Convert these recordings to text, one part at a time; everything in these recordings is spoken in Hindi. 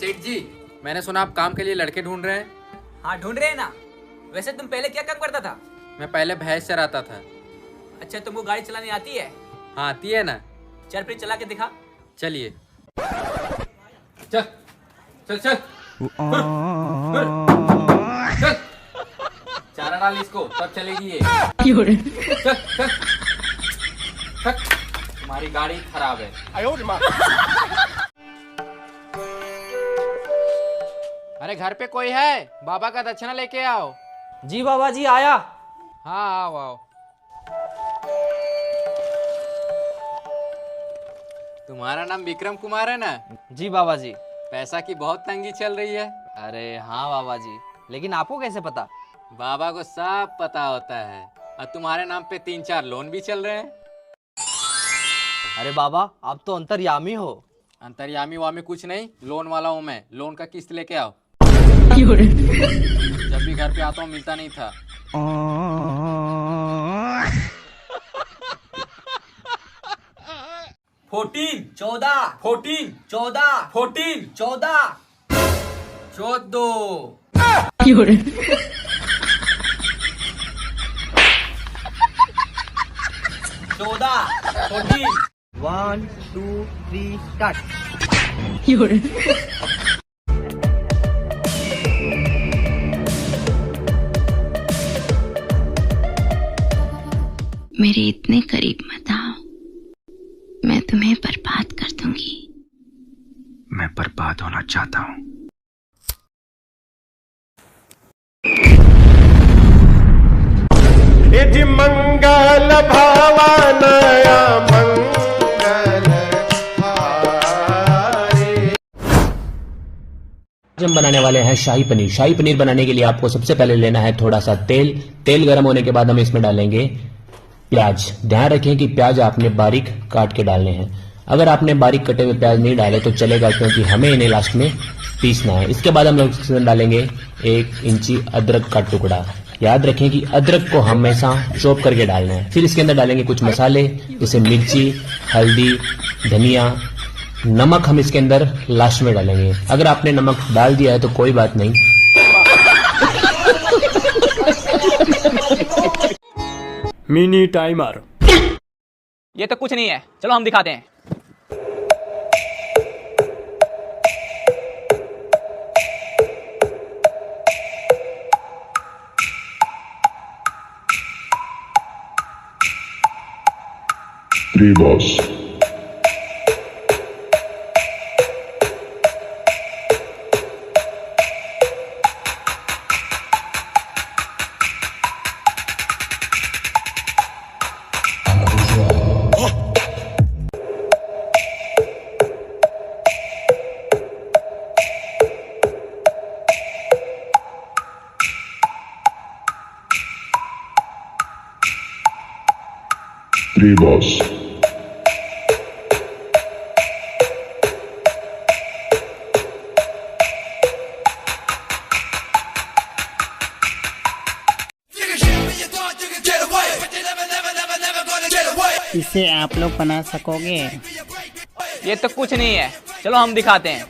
सेठ जी, मैंने सुना आप काम के लिए लड़के ढूंढ रहे हैं। हाँ ढूंढ रहे हैं ना। वैसे तुम पहले क्या काम करता था? मैं पहले भैंस चराता था। अच्छा तुमको गाड़ी चलानी आती है? हाँ आती है ना। चल फिर चला के दिखा। चलिए। चल चल चल चल, चारा डाल इसको तब चलेगी ये। चल चल चल, तुम्हारी गाड़ी खराब है। अरे घर पे कोई है? बाबा का दक्षिणा लेके आओ। जी बाबा जी आया। हाँ आओ आओ। तुम्हारा नाम विक्रम कुमार है ना? जी बाबा जी। पैसा की बहुत तंगी चल रही है। अरे हाँ बाबा जी, लेकिन आपको कैसे पता? बाबा को सब पता होता है। और तुम्हारे नाम पे 3-4 लोन भी चल रहे हैं। अरे बाबा आप तो अंतर्यामी हो। अंतर्यामी वामी कुछ नहीं, लोन वाला हूँ मैं। लोन का किस्त लेके आओ। जब भी घर पे आता हूँ मिलता नहीं था। 14, 14, 14, 14, 14, 14, 14। 1, 2, 3 स्टार्ट। मेरे इतने करीब मत आओ, मैं तुम्हें बर्बाद कर दूंगी। मैं बर्बाद होना चाहता हूँ। इति मंगल भावनया मंगल हारे। आज हम बनाने वाले हैं शाही पनीर। शाही पनीर बनाने के लिए आपको सबसे पहले लेना है थोड़ा सा तेल। तेल गर्म होने के बाद हम इसमें डालेंगे प्याज। ध्यान रखें कि प्याज आपने बारीक काट के डालने हैं। अगर आपने बारीक कटे हुए प्याज नहीं डाले तो चलेगा, क्योंकि हमें इन्हें लास्ट में पीसना है। इसके बाद हम लोग इसमें डालेंगे 1 इंची अदरक का टुकड़ा। याद रखें कि अदरक को हमेशा चॉप करके डालना है। फिर इसके अंदर डालेंगे कुछ मसाले जैसे मिर्ची, हल्दी, धनिया, नमक हम इसके अंदर लास्ट में डालेंगे। अगर आपने नमक डाल दिया है तो कोई बात नहीं। Mini timer. ये तो कुछ नहीं है, चलो हम दिखाते हैं। बॉस बॉस इसे आप लोग बना सकोगे? ये तो कुछ नहीं है, चलो हम दिखाते हैं।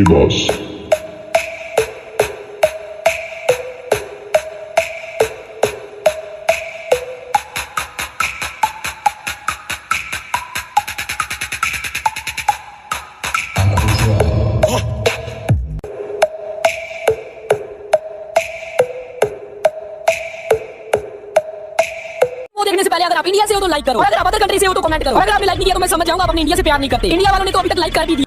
बॉस देखने से पहले अगर आप इंडिया से हो तो लाइक करो, और अगर आप अदर कंट्री से हो तो कमेंट करो। अगर आपने लाइक नहीं किया तो मैं समझ जाऊंगा आप अपने इंडिया से प्यार नहीं करते। इंडिया वालों ने तो अभी तक लाइक कर भी दिया।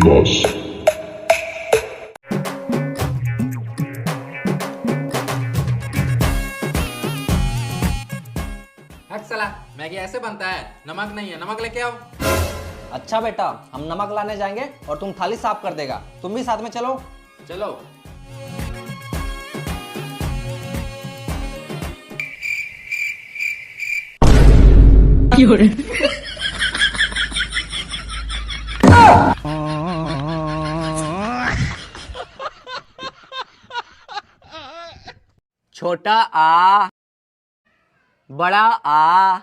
बॉस हट साला, मैगी ऐसे बनता है? नमक नहीं है, नमक लेके आओ। अच्छा बेटा, हम नमक लाने जाएंगे और तुम थाली साफ कर देगा। तुम भी साथ में चलो। चलो। छोटा आ, बड़ा आ,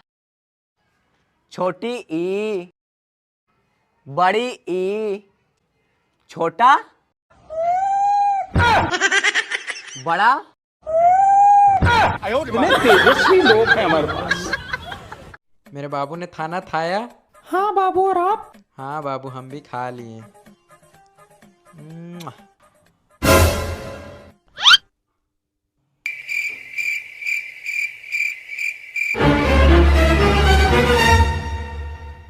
छोटी ई, बड़ी ई, छोटा बड़ा। मेरे बाबू ने खाना खाया? हाँ बाबू, और आप? हाँ बाबू, हम भी खा लिए।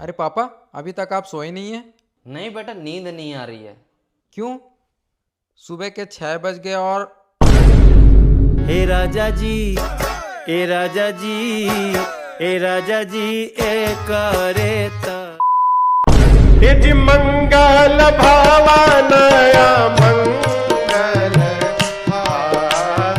अरे पापा, अभी तक आप सोए नहीं हैं? नहीं बेटा, नींद नहीं आ रही है। क्यों? सुबह के 6 बज गए और हे राजा जी, ए राजा जी, ए राजा जी, ए करे निज मंगल भा